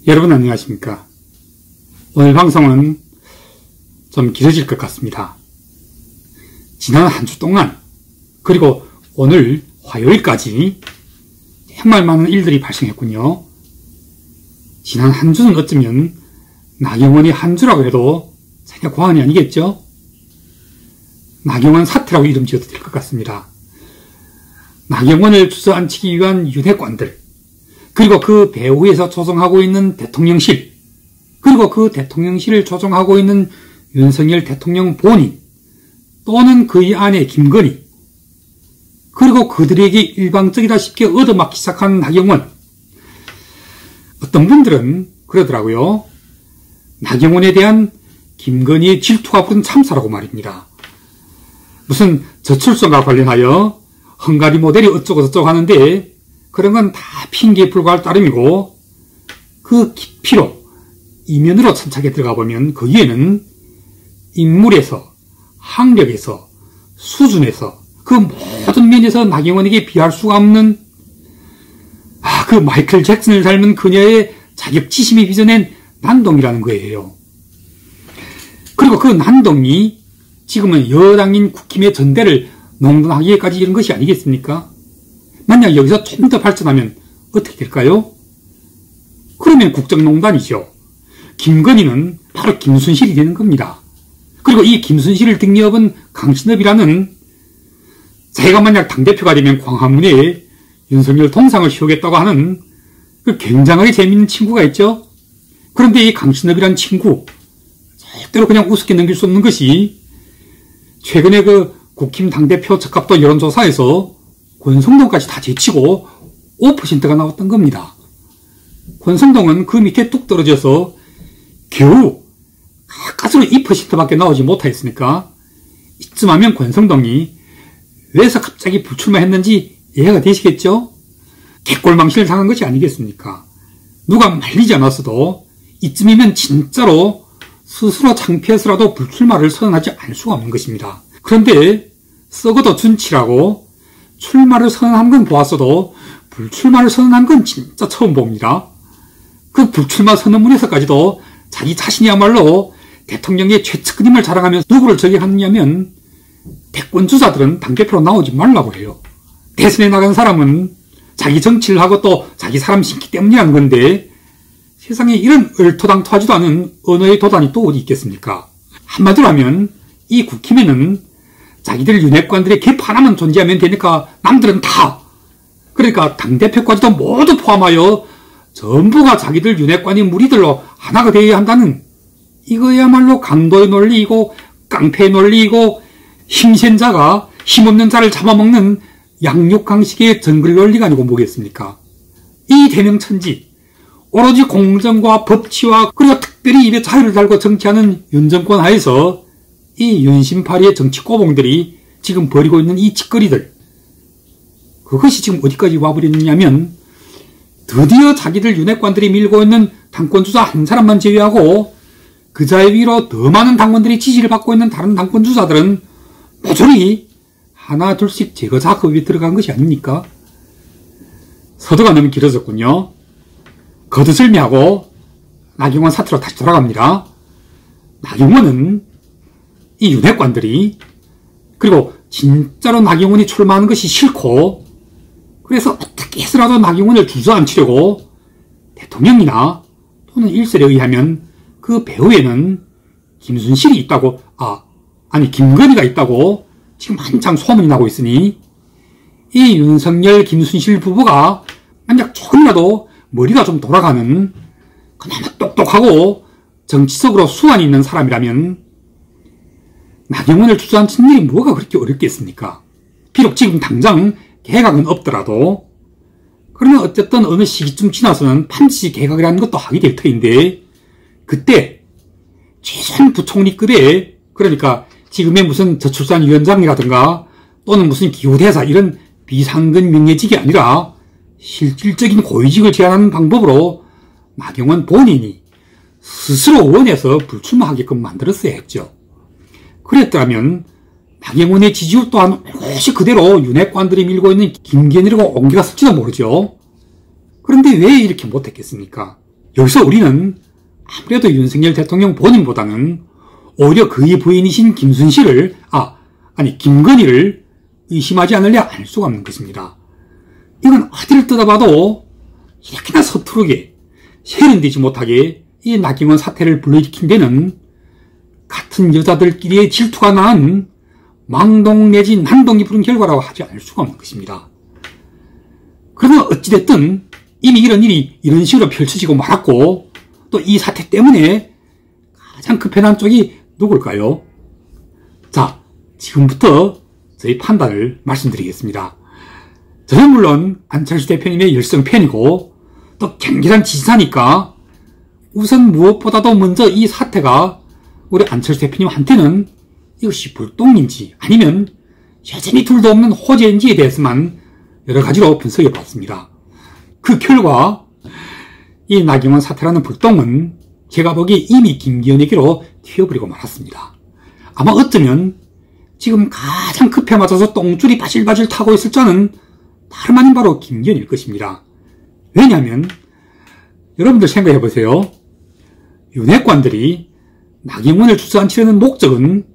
여러분 안녕하십니까? 오늘 방송은 좀 길어질 것 같습니다. 지난 한 주 동안 그리고 오늘 화요일까지 정말 많은 일들이 발생했군요. 지난 한 주는 어쩌면 나경원이 한 주라고 해도 전혀 과언이 아니겠죠? 나경원 사태라고 이름 지어도 될 것 같습니다. 나경원을 주저앉히기 위한 윤핵관들, 그리고 그 배후에서 조종하고 있는 대통령실, 그리고 그 대통령실을 조종하고 있는 윤석열 대통령 본인, 또는 그의 아내 김건희, 그리고 그들에게 일방적이다 싶게 얻어맞기 시작한 나경원. 어떤 분들은 그러더라고요. 나경원에 대한 김건희의 질투가 부른 참사라고 말입니다. 무슨 저출산과 관련하여 헝가리 모델이 어쩌고 저쩌고 하는데 그런 건 다 핑계에 불과할 따름이고, 그 깊이로 이면으로 천착에 들어가 보면 거기에는 인물에서, 학력에서, 수준에서, 그 모든 면에서 나경원에게 비할 수가 없는 그 마이클 잭슨을 닮은 그녀의 자격지심이 빚어낸 난동이라는 거예요. 그리고 그 난동이 지금은 여당인 국힘의 전대를 농단하기까지 이런 것이 아니겠습니까? 만약 여기서 좀 더 발전하면 어떻게 될까요? 그러면 국정농단이죠. 김건희는 바로 김순실이 되는 겁니다. 그리고 이 김순실을 등려업은 강신업이라는, 자기가 만약 당대표가 되면 광화문에 윤석열 동상을 씌우겠다고 하는 그 굉장하게 재미있는 친구가 있죠. 그런데 이 강신업이라는 친구, 절대로 그냥 우습게 넘길 수 없는 것이, 최근에 그 국힘 당대표 적합도 여론조사에서 권성동까지 다 제치고 5%가 나왔던 겁니다. 권성동은 그 밑에 뚝 떨어져서 겨우 가까스로 2%밖에 나오지 못하였으니까, 이쯤 하면 권성동이 왜서 갑자기 불출마했는지 이해가 되시겠죠? 개꼴망신을 당한 것이 아니겠습니까? 누가 말리지 않았어도 이쯤이면 진짜로 스스로 창피해서라도 불출마를 선언하지 않을 수가 없는 것입니다. 그런데 썩어도 준치라고 출마를 선언한 건 보았어도 불출마를 선언한 건 진짜 처음 봅니다. 그 불출마 선언문에서까지도 자기 자신이야말로 대통령의 최측근임을 자랑하면서 누구를 저격하느냐면 대권주자들은 당대표로 나오지 말라고 해요. 대선에 나간 사람은 자기 정치를 하고 또 자기 사람 심기 때문이라는 건데, 세상에 이런 얼토당토하지도 않은 언어의 도단이 또 어디 있겠습니까? 한마디로 하면 이 국힘에는 자기들 윤핵관들의 갭 하나만 존재하면 되니까 남들은 다, 그러니까 당대표까지도 모두 포함하여 전부가 자기들 윤핵관이 무리들로 하나가 되어야 한다는, 이거야말로 강도의 논리이고 깡패의 논리이고 힘센 자가 힘없는 자를 잡아먹는 양육강식의 정글 논리가 아니고 뭐겠습니까? 이 대명천지, 오로지 공정과 법치와 그리고 특별히 입에 자유를 달고 정치하는 윤정권 하에서 이 윤심파리의 정치 꼬봉들이 지금 벌이고 있는 이 짓거리들, 그것이 지금 어디까지 와버렸느냐면, 드디어 자기들 윤핵관들이 밀고 있는 당권주자 한 사람만 제외하고 그 자의 위로 더 많은 당원들이 지지를 받고 있는 다른 당권주자들은 모조리 하나 둘씩 제거 작업에 들어간 것이 아닙니까? 서두가 너무 길어졌군요. 거두절미하고 나경원 사태로 다시 돌아갑니다. 나경원은 이 윤핵관들이, 그리고 진짜로 나경원이 출마하는 것이 싫고, 그래서 어떻게 해서라도 나경원을 주저앉히려고 대통령이나 또는 일설에 의하면 그 배후에는 김순실이 있다고, 김건희가 있다고 지금 한창 소문이 나고 있으니, 이 윤석열 김순실 부부가 만약 조금이라도 머리가 좀 돌아가는 그나마 똑똑하고 정치적으로 수완이 있는 사람이라면 나경원을 주저앉힌 일이 뭐가 그렇게 어렵겠습니까? 비록 지금 당장 개각은 없더라도, 그러면 어쨌든 어느 시기쯤 지나서는 반드시 개각이라는 것도 하게 될 터인데, 그때 최소한 부총리급의, 그러니까 지금의 무슨 저출산위원장이라든가 또는 무슨 기후대사 이런 비상근 명예직이 아니라 실질적인 고위직을 제안하는 방법으로 나경원 본인이 스스로 원해서 불출마하게끔 만들었어야 했죠. 그랬더라면 나경원의 지지율 또한 혹시 그대로 윤핵관들이 밀고 있는 김건희로 옮겨갔을지도 모르죠. 그런데 왜 이렇게 못했겠습니까? 여기서 우리는 아무래도 윤석열 대통령 본인보다는 오히려 그의 부인이신 김건희를 의심하지 않으려 알 수가 없는 것입니다. 이건 어디를 뜯어봐도 이렇게나 서투르게 세련되지 못하게 이 나경원 사태를 불러일으킨 데는 같은 여자들끼리의 질투가 낳은 망동 내지 난동이 부른 결과라고 하지 않을 수가 없는 것입니다. 그러나 어찌됐든 이미 이런 일이 이런 식으로 펼쳐지고 말았고, 또 이 사태 때문에 가장 급해난 쪽이 누굴까요? 자, 지금부터 저희 판단을 말씀드리겠습니다. 저는 물론 안철수 대표님의 열성 팬이고 또 경기란 지지자니까 우선 무엇보다도 먼저 이 사태가 우리 안철수 대표님한테는 이것이 불똥인지 아니면 여전히 둘도 없는 호재인지에 대해서만 여러 가지로 분석해 봤습니다. 그 결과 이 나경원 사태라는 불똥은 제가 보기에 이미 김기현에게로 튀어버리고 말았습니다. 아마 어쩌면 지금 가장 급해 맞아서 똥줄이 바질바질 타고 있을 자는 다름 아닌 바로 김기현일 것입니다. 왜냐하면 여러분들 생각해 보세요. 윤핵관들이 나경원을 주저앉히려는 목적은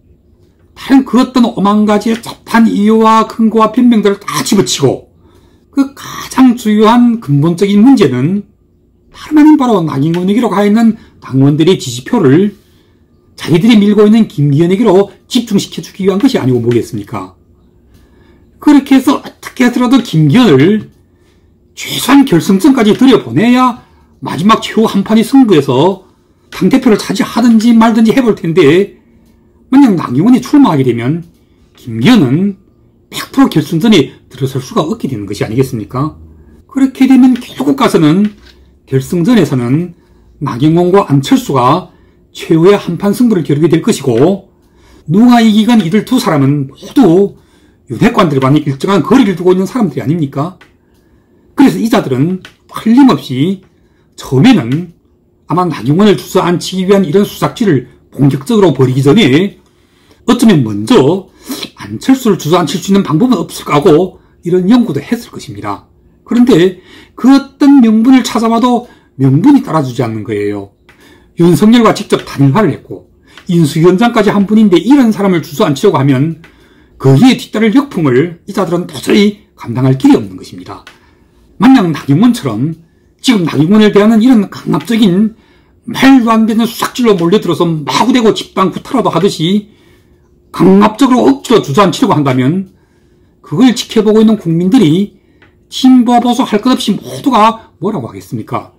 다른 그 어떤 오만 가지의 잡한 이유와 근거와 변명들을 다 집어치고 그 가장 주요한 근본적인 문제는 다름 아닌 바로 나경원에게로 가 있는 당원들의 지지표를 자기들이 밀고 있는 김기현에게로 집중시켜주기 위한 것이 아니고 뭐겠습니까? 그렇게 해서 어떻게 해서라도 김기현을 최소한 결승전까지 들여보내야 마지막 최후 한판의 승부에서 당대표를 차지하든지 말든지 해볼 텐데, 만약 나경원이 출마하게 되면 김기현은 100% 결승전에 들어설 수가 없게 되는 것이 아니겠습니까? 그렇게 되면 결국 가서는 결승전에서는 나경원과 안철수가 최후의 한판 승부를 겨루게 될 것이고, 누가 이기건 이들 두 사람은 모두 윤핵관들과는 일정한 거리를 두고 있는 사람들이 아닙니까? 그래서 이자들은 틀림없이 처음에는 아마 나경원을 주저앉히기 위한 이런 수작질을 본격적으로 벌이기 전에 어쩌면 먼저 안철수를 주저앉힐 수 있는 방법은 없을까 하고 이런 연구도 했을 것입니다. 그런데 그 어떤 명분을 찾아봐도 명분이 따라주지 않는 거예요. 윤석열과 직접 단일화를 했고 인수위원장까지 한 분인데 이런 사람을 주저앉히려고 하면 거기에 뒤따를 역풍을 이자들은 도저히 감당할 길이 없는 것입니다. 만약 나경원처럼 지금 나경원을 대하는 이런 강압적인 말도 안 되는 수작질로 몰려들어서 마구대고 집단 구타라도 하듯이 강압적으로 억지로 주저앉히려고 한다면 그걸 지켜보고 있는 국민들이 진보와 보수 할 것 없이 모두가 뭐라고 하겠습니까?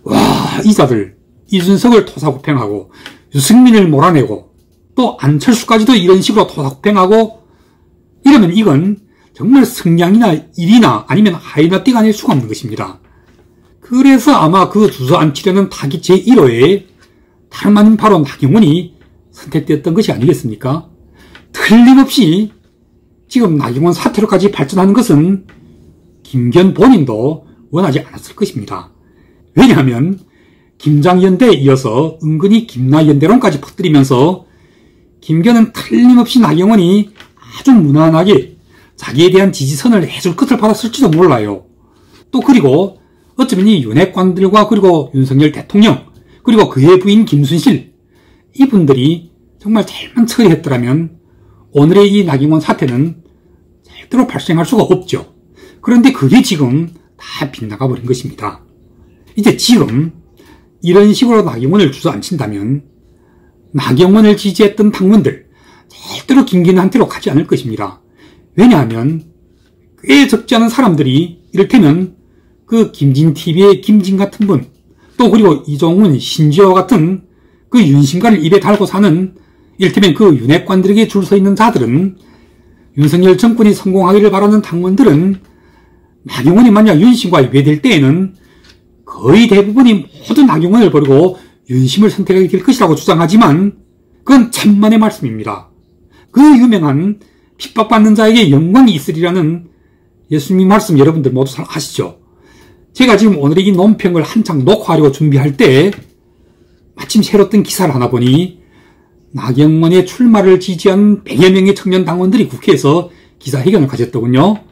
와, 이자들 이준석을 토사구팽하고 유승민을 몰아내고 또 안철수까지도 이런 식으로 토사구팽하고 이러면 이건 정말 승량이나 일이나 아니면 하이나 띠가 아닐 수가 없는 것입니다. 그래서 아마 그 주저앉히려는 타깃 제1호에 다름 아닌 바로 나경원이 선택되었던 것이 아니겠습니까? 틀림없이 지금 나경원 사태로까지 발전하는 것은 김기현 본인도 원하지 않았을 것입니다. 왜냐하면 김장연대에 이어서 은근히 김나연대론까지 퍼뜨리면서 김기현은 틀림없이 나경원이 아주 무난하게 자기에 대한 지지선을 해줄 것을 받았을지도 몰라요. 또 그리고 어쩌면 이 윤핵관들과 그리고 윤석열 대통령 그리고 그의 부인 김순실 이분들이 정말 잘만 처리했더라면 오늘의 이 나경원 사태는 절대로 발생할 수가 없죠. 그런데 그게 지금 다 빗나가 버린 것입니다. 이제 지금 이런 식으로 나경원을 주저앉힌다면 나경원을 지지했던 당원들 절대로 김기현한테로 가지 않을 것입니다. 왜냐하면 꽤 적지 않은 사람들이 이를테면 그 김진TV의 김진 같은 분, 또 그리고 이종훈, 신지호 같은 그 윤심가를 입에 달고 사는 이를테면 그 윤핵관들에게 줄 서 있는 자들은 윤석열 정권이 성공하기를 바라는 당원들은 나경원이 만약 윤심과 위배될 때에는 거의 대부분이 모두 나경원을 버리고 윤심을 선택하게 될 것이라고 주장하지만 그건 천만의 말씀입니다. 그 유명한 핍박받는 자에게 영광이 있으리라는 예수님 말씀 여러분들 모두 잘 아시죠? 제가 지금 오늘의 이 논평을 한창 녹화하려고 준비할 때 마침 새로 뜬 기사를 하나 보니 나경원의 출마를 지지한 100여 명의 청년 당원들이 국회에서 기자회견을 가졌더군요.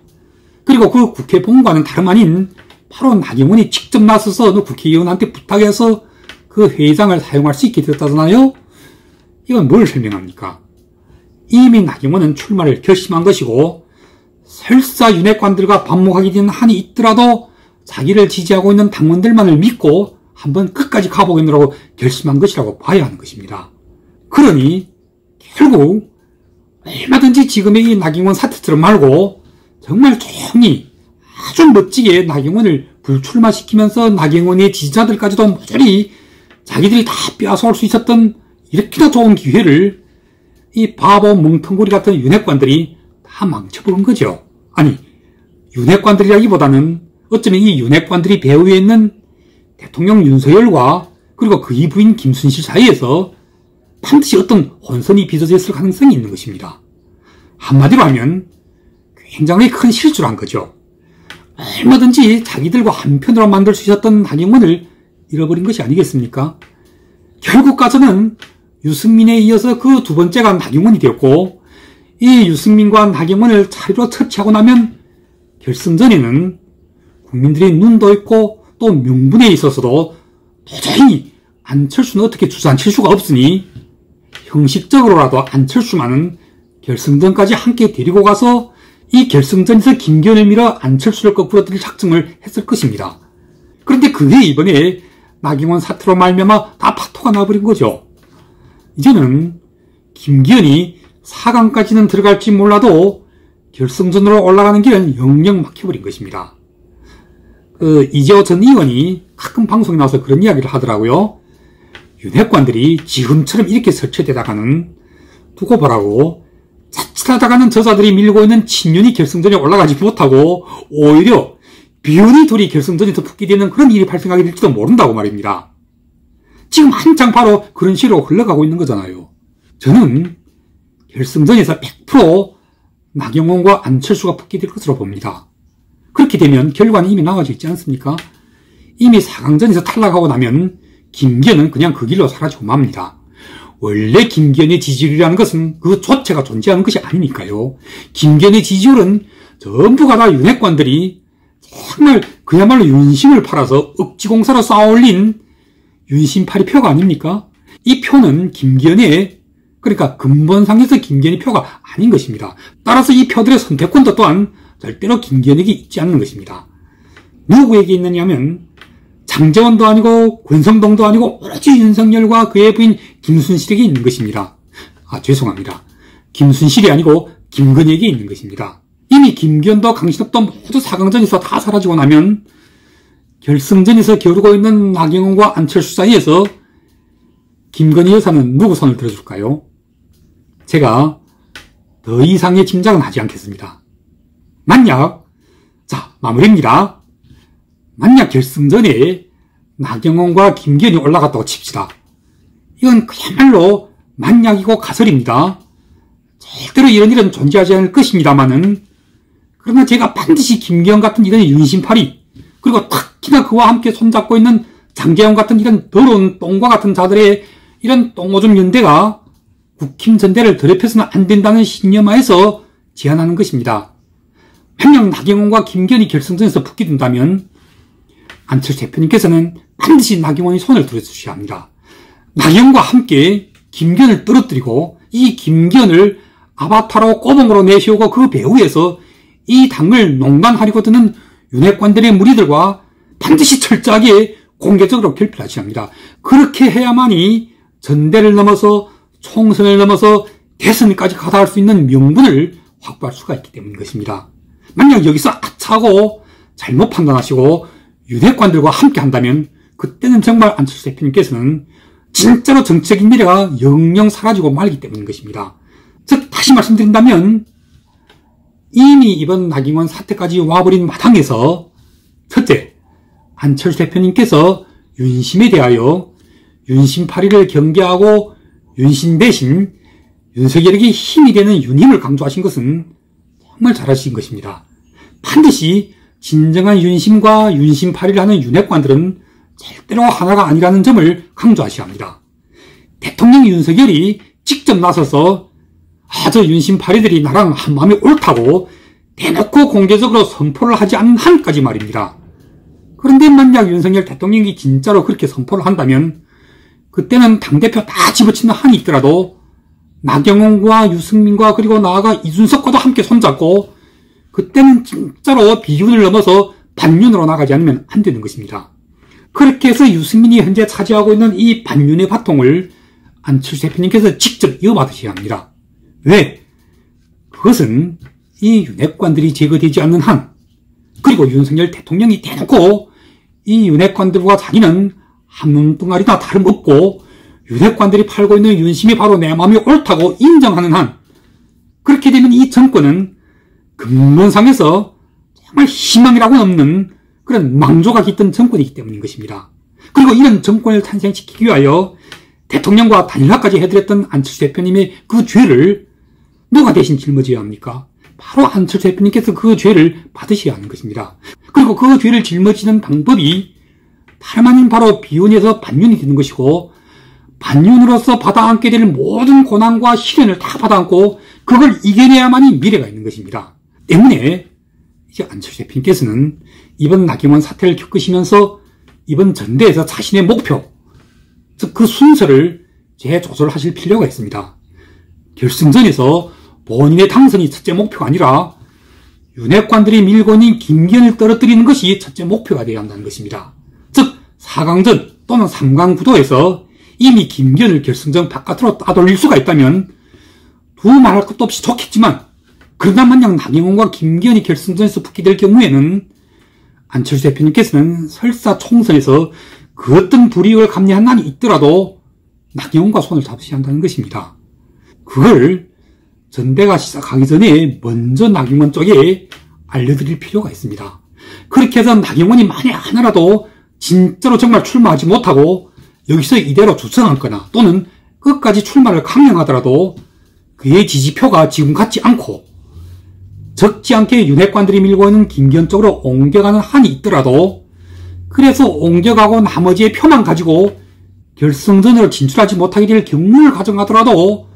그리고 그 국회 본관은 다름 아닌 바로 나경원이 직접 나서서 어느 국회의원한테 부탁해서 그 회의장을 사용할 수 있게 되었다잖아요. 이건 뭘 설명합니까? 이미 나경원은 출마를 결심한 것이고 설사 윤핵관들과 반목하게 되는 한이 있더라도 자기를 지지하고 있는 당원들만을 믿고 한번 끝까지 가보겠노라고 결심한 것이라고 봐야 하는 것입니다. 그러니 결국 얼마든지 지금의 이 나경원 사태처럼 말고 정말 조용히 아주 멋지게 나경원을 불출마시키면서 나경원의 지지자들까지도 모조리 자기들이 다 빼앗아올 수 있었던 이렇게나 좋은 기회를 이 바보 멍텅구리 같은 윤핵관들이 다 망쳐버린 거죠. 아니, 윤핵관들이라기보다는 어쩌면 이 윤핵관들이 배후에 있는 대통령 윤석열과 그리고 그의 부인 김순실 사이에서 반드시 어떤 혼선이 빚어져 있을 가능성이 있는 것입니다. 한마디로 하면 굉장히 큰 실수를 한 거죠. 얼마든지 자기들과 한편으로 만들 수 있었던 나경원을 잃어버린 것이 아니겠습니까? 결국 가서는 유승민에 이어서 그 두 번째가 나경원이 되었고, 이 유승민과 나경원을 차례로 처치하고 나면 결승전에는 국민들의 눈도 있고 또 명분에 있어서도 도저히 안철수는 어떻게 주저앉힐 수가 없으니 형식적으로라도 안철수만은 결승전까지 함께 데리고 가서 이 결승전에서 김기현을 밀어 안철수를 거꾸로 들일 작정을 했을 것입니다. 그런데 그게 이번에 나경원 사태로 말미암아 다 파토가 나버린 거죠. 이제는 김기현이 4강까지는 들어갈지 몰라도 결승전으로 올라가는 길은 영영 막혀버린 것입니다. 이재호 전 의원이 가끔 방송에 나와서 그런 이야기를 하더라고요. 윤핵관들이 지금처럼 이렇게 설치되다가는 두고 보라고 자칫하다가는 저자들이 밀고 있는 친윤이 결승전에 올라가지 못하고 오히려 비윤이 둘이 결승전에서 붙게 되는 그런 일이 발생하게 될지도 모른다고 말입니다. 지금 한창 바로 그런 식으로 흘러가고 있는 거잖아요. 저는 결승전에서 100% 나경원과 안철수가 붙게 될 것으로 봅니다. 그렇게 되면 결과는 이미 나와져 있지 않습니까? 이미 4강전에서 탈락하고 나면 김기현은 그냥 그 길로 사라지고 맙니다. 원래 김기현의 지지율이라는 것은 그 조체가 존재하는 것이 아니니까요. 김기현의 지지율은 전부가 다 윤핵관들이 정말 그야말로 윤심을 팔아서 억지공사로 쌓아올린 윤심팔이 표가 아닙니까? 이 표는 김기현의, 그러니까 근본상에서 김기현의 표가 아닌 것입니다. 따라서 이 표들의 선택권도 또한 절대로 김기현에게 있지 않는 것입니다. 누구에게 있느냐면 장제원도 아니고 권성동도 아니고 오로지 윤석열과 그의 부인 김순실에게 있는 것입니다. 죄송합니다. 김순실이 아니고 김건희에게 있는 것입니다. 이미 김기현도 강신업도 모두 4강전에서 다 사라지고 나면 결승전에서 겨루고 있는 나경원과 안철수 사이에서 김건희 여사는 누구 손을 들어줄까요? 제가 더 이상의 짐작은 하지 않겠습니다. 만약, 마무리입니다. 만약 결승전에 나경원과 김기현이 올라갔다고 칩시다. 이건 그야말로 만약이고 가설입니다. 절대로 이런 일은 존재하지 않을 것입니다만은, 그러나 제가 반드시 김기현 같은 이런 윤심팔이, 그리고 특히나 그와 함께 손잡고 있는 장제원 같은 이런 더러운 똥과 같은 자들의 이런 똥오줌 연대가 국힘 전대를 더럽혀서는 안 된다는 신념하에서 제안하는 것입니다. 만약 나경원과 김기현이 결승전에서 붙게 된다면 안철수 대표님께서는 반드시 나경원이 손을 들어주셔야 합니다. 나경원과 함께 김기현을 떨어뜨리고 이 김기현을 아바타로 꼬봉으로 내세우고 그 배후에서 이 당을 농단하려고 드는 윤핵관들의 무리들과 반드시 철저하게 공개적으로 결필하셔야 합니다. 그렇게 해야만이 전대를 넘어서 총선을 넘어서 대선까지 가다할 수 있는 명분을 확보할 수가 있기 때문인 것입니다. 만약 여기서 아차하고 잘못 판단하시고 윤핵관들과 함께 한다면 그때는 정말 안철수 대표님께서는 진짜로 정치적인 미래가 영영 사라지고 말기 때문인 것입니다. 즉 다시 말씀드린다면 이미 이번 나경원 사태까지 와버린 마당에서 첫째, 안철수 대표님께서 윤심에 대하여 윤심팔이를 경계하고 윤심 대신 윤석열에게 힘이 되는 윤힘을 강조하신 것은 정말 잘하신 것입니다. 반드시 진정한 윤심과 윤심팔이를 하는 윤핵관들은 절대로 하나가 아니라는 점을 강조하셔야 합니다. 대통령 윤석열이 직접 나서서 저 윤심팔이들이 나랑 한마음이 옳다고 대놓고 공개적으로 선포를 하지 않는 한까지 말입니다. 그런데 만약 윤석열 대통령이 진짜로 그렇게 선포를 한다면 그때는 당대표 다 집어치는 한이 있더라도 나경원과 유승민과 그리고 나아가 이준석과도 함께 손잡고 그때는 진짜로 비윤을 넘어서 반윤으로 나가지 않으면 안 되는 것입니다. 그렇게 해서 유승민이 현재 차지하고 있는 이 반윤의 바통을 안철수 대표님께서 직접 이어받으셔야 합니다. 왜? 그것은 이 윤핵관들이 제거되지 않는 한, 그리고 윤석열 대통령이 대놓고 이 윤핵관들과 자기는 한 뭉뚱아리나 다름없고 윤핵관들이 팔고 있는 윤심이 바로 내 마음이 옳다고 인정하는 한, 그렇게 되면 이 정권은 근본상에서 정말 희망이라고는 없는 그런 망조가 깃든 정권이기 때문인 것입니다. 그리고 이런 정권을 탄생시키기 위하여 대통령과 단일화까지 해드렸던 안철수 대표님의 그 죄를 누가 대신 짊어져야 합니까? 바로 안철수 대표님께서 그 죄를 받으셔야 하는 것입니다. 그리고 그 죄를 짊어지는 방법이 다름 아닌 바로 비윤에서 반윤이 되는 것이고, 반윤으로서 받아안게 될 모든 고난과 시련을 다 받아안고 그걸 이겨내야만이 미래가 있는 것입니다. 때문에 이제 안철수 대표님께서는 이번 나경원 사태를 겪으시면서 이번 전대에서 자신의 목표, 즉 그 순서를 재조절하실 필요가 있습니다. 결승전에서 본인의 당선이 첫째 목표가 아니라 윤핵관들이 밀고 있는 김기현을 떨어뜨리는 것이 첫째 목표가 되어야 한다는 것입니다. 즉 4강전 또는 3강 구도에서 이미 김기현을 결승전 바깥으로 따돌릴 수가 있다면 두말할 것도 없이 좋겠지만, 그러나 만약 나경원과 김기현이 결승전에서 붙게 될 경우에는 안철수 대표님께서는 설사 총선에서 그 어떤 불이익을 감내한 난이 있더라도 나경원과 손을 잡으셔야 한다는 것입니다. 그걸 전대가 시작하기 전에 먼저 나경원 쪽에 알려드릴 필요가 있습니다. 그렇게 해서 나경원이 만약 하나라도 진짜로 정말 출마하지 못하고 여기서 이대로 주청하거나 또는 끝까지 출마를 강행하더라도 그의 지지표가 지금 같지 않고 적지 않게 윤핵관들이 밀고 있는 김기현 쪽으로 옮겨가는 한이 있더라도, 그래서 옮겨가고 나머지의 표만 가지고 결승전으로 진출하지 못하게 될 경우를 가정하더라도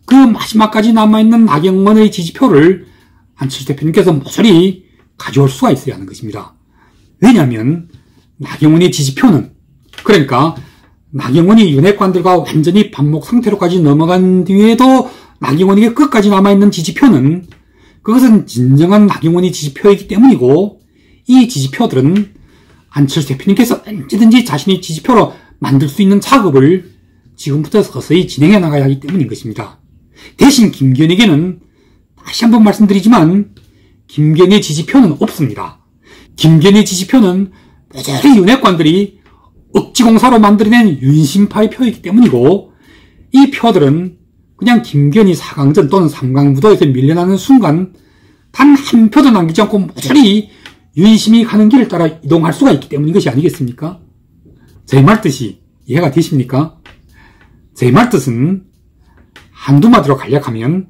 그 마지막까지 남아있는 나경원의 지지표를 안철수 대표님께서 모조리 가져올 수가 있어야 하는 것입니다. 왜냐하면 나경원의 지지표는, 그러니까 나경원이 윤핵관들과 완전히 반목 상태로까지 넘어간 뒤에도 나경원에게 끝까지 남아있는 지지표는, 그것은 진정한 나경원의 지지표이기 때문이고, 이 지지표들은 안철수 대표님께서 언제든지 자신의 지지표로 만들 수 있는 작업을 지금부터 서서히 진행해 나가야 하기 때문인 것입니다. 대신 김기현에게는 다시 한번 말씀드리지만 김기현의 지지표는 없습니다. 김기현의 지지표는 모조리 윤핵관들이 억지공사로 만들어낸 윤심파의 표이기 때문이고, 이 표들은 그냥 김기현이 4강전 또는 3강 구도에서 밀려나는 순간 단 한 표도 남기지 않고 모조리 윤심이 가는 길을 따라 이동할 수가 있기 때문인 것이 아니겠습니까? 제 말뜻이 이해가 되십니까? 제 말뜻은 한두 마디로 간략하면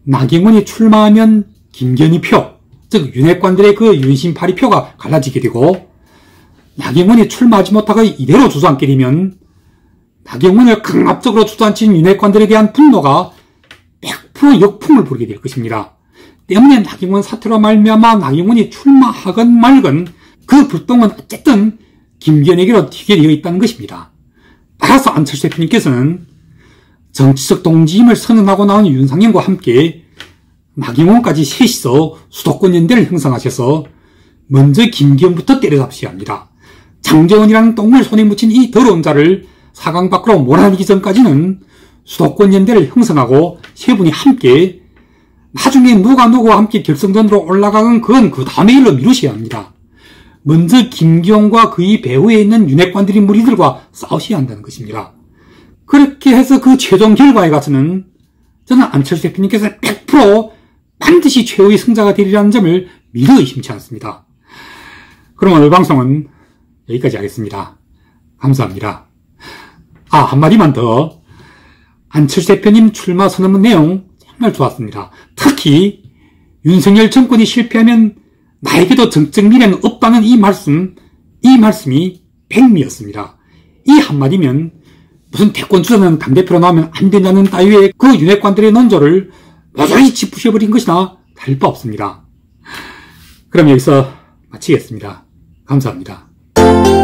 나경원이 출마하면 김기현이 표, 즉 윤핵관들의 그 윤심파리 표가 갈라지게 되고, 나경원이 출마하지 못하고 이대로 주저앉게 되면 나경원을 강압적으로 주저앉힌 윤핵관들에 대한 분노가 100% 역풍을 부리게 될 것입니다. 때문에 나경원 사태로 말미암아 나경원이 출마하건 말건 그 불똥은 어쨌든 김기현에게로 튀게 되어 있다는 것입니다. 따라서 안철수 대표님께서는 정치적 동지임을 선언하고 나온 윤상현과 함께 나경원까지 셋이서 수도권 연대를 형성하셔서 먼저 김기현부터 때려잡으셔야 합니다. 장제원이라는 똥을 손에 묻힌 이 더러운 자를 4강 밖으로 몰아내기 전까지는 수도권 연대를 형성하고 세 분이 함께, 나중에 누가 누구와 함께 결승전으로 올라가건 그건 그 다음의 일로 미루셔야 합니다. 먼저 김기현과 그의 배후에 있는 윤핵관들이 무리들과 싸우셔야 한다는 것입니다. 그렇게 해서 그 최종 결과에 가서는 저는 안철수 대표님께서 100% 반드시 최후의 승자가 되리라는 점을 믿어 의심치 않습니다. 그럼 오늘 방송은 여기까지 하겠습니다. 감사합니다. 한마디만 더. 안철수 대표님 출마 선언문 내용 정말 좋았습니다. 특히 윤석열 정권이 실패하면 나에게도 정적 미래는 없다는 이 말씀이 백미였습니다. 이 한마디면 무슨 대권 주자는 당대표로 나오면 안 된다는 따위의 그 윤핵관들의 논조를 모조리 짚으셔버린 것이나 다를 바 없습니다. 그럼 여기서 마치겠습니다. 감사합니다. 감사합니다.